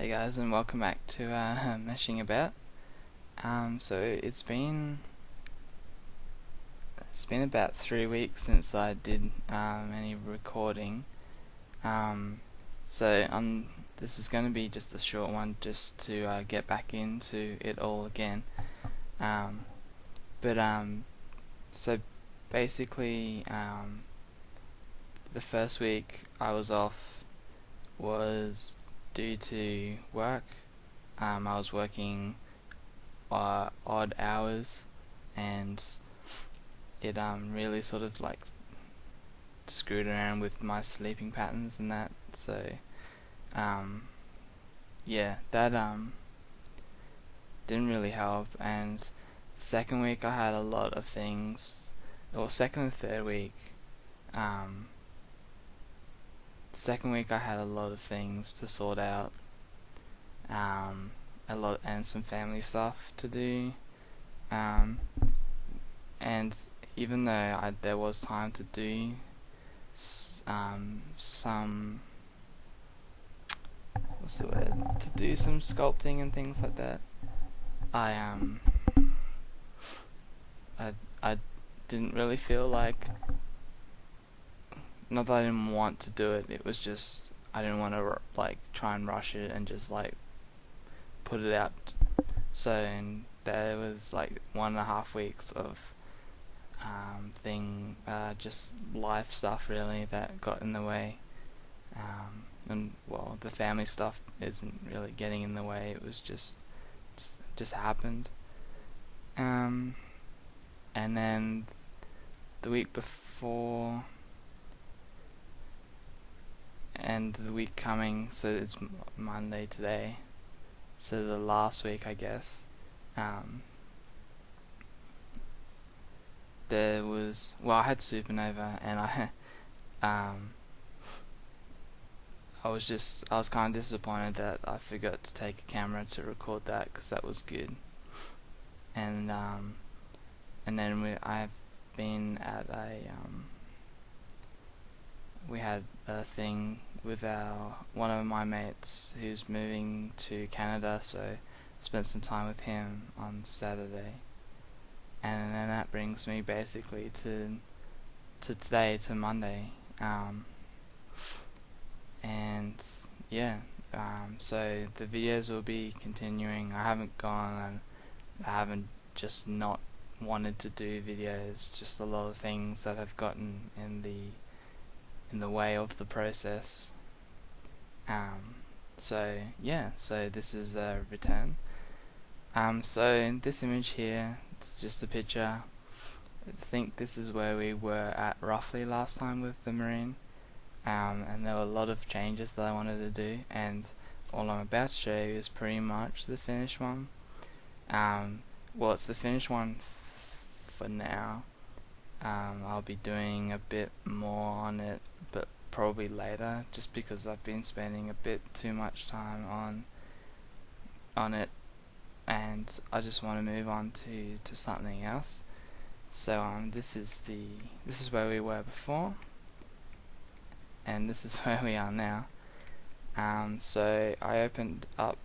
Hey guys, and welcome back to Meshing About. So it's been about 3 weeks since I did any recording. Um, so this is going to be just a short one, just to get back into it all again. Um, but so basically, the first week I was off was due to work. I was working odd hours, and it really sort of like screwed around with my sleeping patterns and that. So um, yeah, that didn't really help. And the second week I had a lot of things, or second and third week. Um, the second week I had a lot of things to sort out. A lot and some family stuff to do. Um, and even though there was time to do some what's the word to do some sculpting and things like that, I I I didn't really feel like, not that I didn't want to do it. It was just I didn't want to like try and rush it and just like put it out. So and there was like 1.5 weeks of just life stuff really that got in the way. And well, the family stuff isn't really getting in the way. It was just happened. Um, and then the week before and the week coming, so it's Monday today. So the last week, I guess. Um, I had Supernova, and um, I was kind of disappointed that I forgot to take a camera to record that, because that was good. And then I've been at we had a thing with one of my mates who's moving to Canada, so spent some time with him on Saturday. And then that brings me basically to today, to Monday. And yeah, so the videos will be continuing. I haven't gone, and I haven't just not wanted to do videos, just a lot of things that have gotten in the way of the process. So yeah, so this is a return. So this image here, it's just a picture. I think this is where we were at roughly last time with the Marine. And there were a lot of changes that I wanted to do, and all I'm about to show you is pretty much the finished one. Well, it's the finished one for now. I'll be doing a bit more on it, but probably later, just because I've been spending a bit too much time on it, and I just want to move on to something else. So this is where we were before, and this is where we are now. So I opened up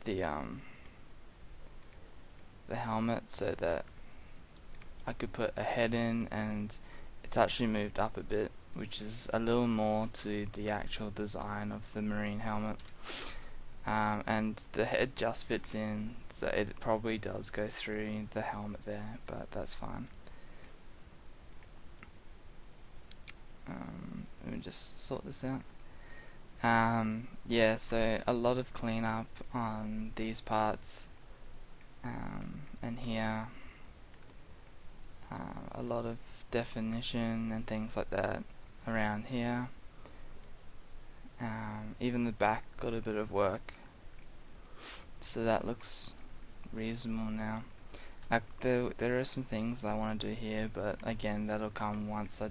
the helmet so that I could put a head in, and it's actually moved up a bit, which is a little more to the actual design of the Marine helmet. And the head just fits in, so it probably does go through the helmet there, but that's fine. Let me just sort this out. Yeah, so a lot of cleanup on these parts, and here, a lot of definition and things like that around here. Even the back got a bit of work, so that looks reasonable now. There are some things I want to do here, but again, that'll come once I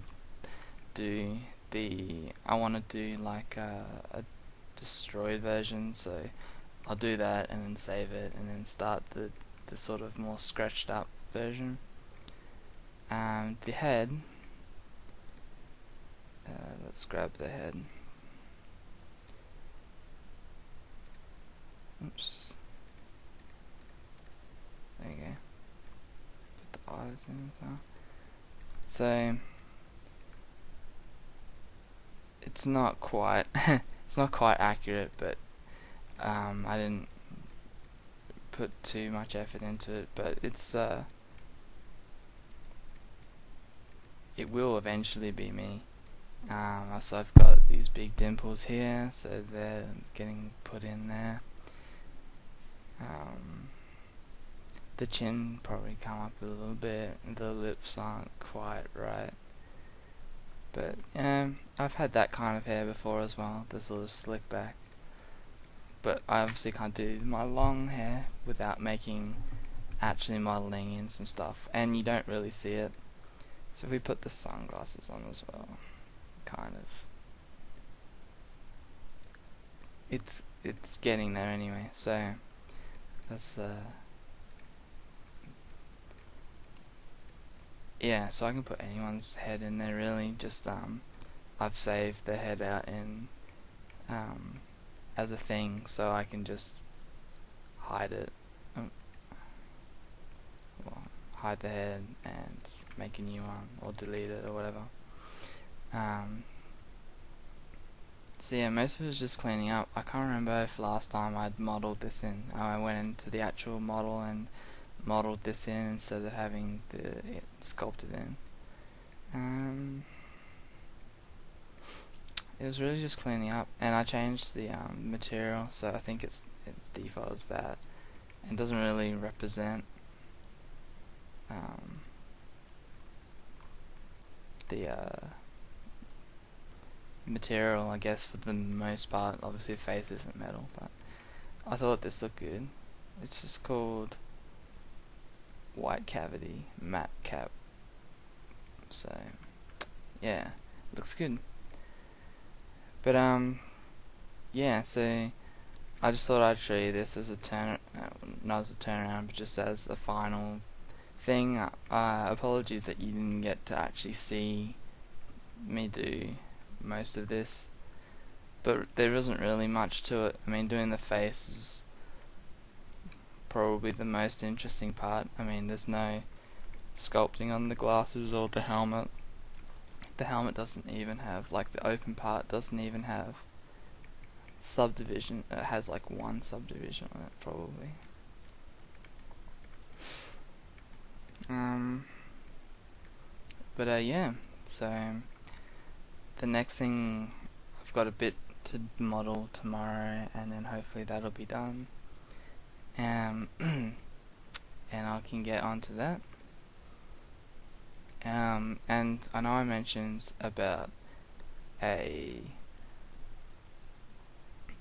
do I want to do like a destroyed version, so I'll do that and then save it and then start the sort of more scratched up version. The head, let's grab the head. Oops. There you go. Put the eyes in as well. So it's not quite it's not quite accurate, but I didn't put too much effort into it, but it's it will eventually be me. So I've got these big dimples here, so they're getting put in there. The chin probably come up a little bit, the lips aren't quite right, but I've had that kind of hair before as well, the sort of slick back, but I obviously can't do my long hair without making actually modeling in some stuff, and you don't really see it. So if we put the sunglasses on as well, kind of, it's getting there anyway. So that's yeah. So I can put anyone's head in there really. Just I've saved the head out in as a thing, so I can just hide it. Well, hide the head and make a new one, or delete it, or whatever. So yeah, most of it was just cleaning up. I can't remember if last time I'd modeled this in. I went into the actual model and modeled this in instead of having it sculpted in. It was really just cleaning up, and I changed the material, so I think its default is that. It doesn't really represent the material, I guess, for the most part. Obviously the face isn't metal, but I thought this looked good. It's just called White Cavity Matte Cap. So yeah, looks good. But yeah, so I just thought I'd show you this as a not as a turnaround, but just as a final thing. Apologies that you didn't get to actually see me do most of this, but there isn't really much to it. I mean, doing the face is probably the most interesting part. I mean, there's no sculpting on the glasses or the helmet. The helmet doesn't even have, like, the open part doesn't even have subdivision. It has like one subdivision on it probably. But yeah, so the next thing, I've got a bit to model tomorrow, and then hopefully that'll be done, and I can get onto that. And I know I mentioned about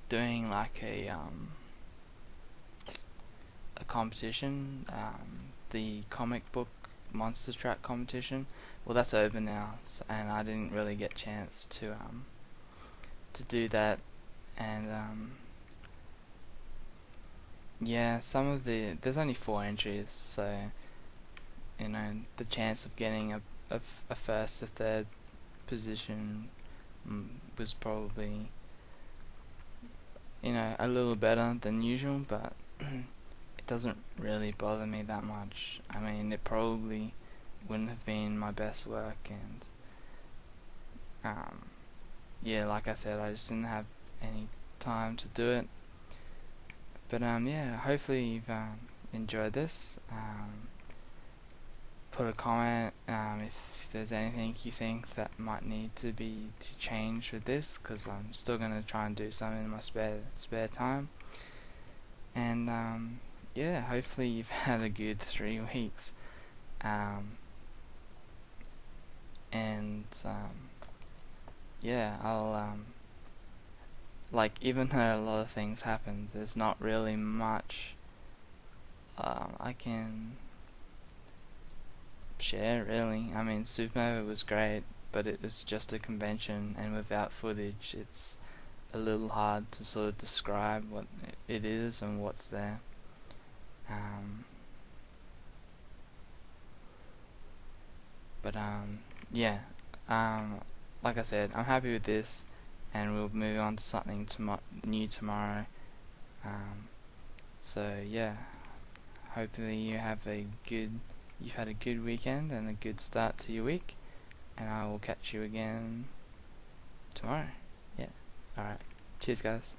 doing like a competition, the comic book monster truck competition. Well, that's over now, and I didn't really get a chance to do that. And yeah, there's only 4 entries, so you know, the chance of getting a first or third position was probably, you know, a little better than usual, but it doesn't really bother me that much. I mean, it probably wouldn't have been my best work, and yeah, like I said, I just didn't have any time to do it. But yeah, hopefully you've enjoyed this. Put a comment if there's anything you think that might need to be changed with this, because I'm still gonna try and do something in my spare time. And yeah, hopefully you've had a good 3 weeks. And yeah, I'll like, even though a lot of things happened, there's not really much I can share really. I mean, Supernova was great, but it was just a convention, and without footage it's a little hard to sort of describe what it is and what's there. But yeah, like I said, I'm happy with this, and we'll move on to something new tomorrow. So yeah, hopefully you've had a good weekend and a good start to your week, and I will catch you again tomorrow. Yeah. Alright. Cheers guys.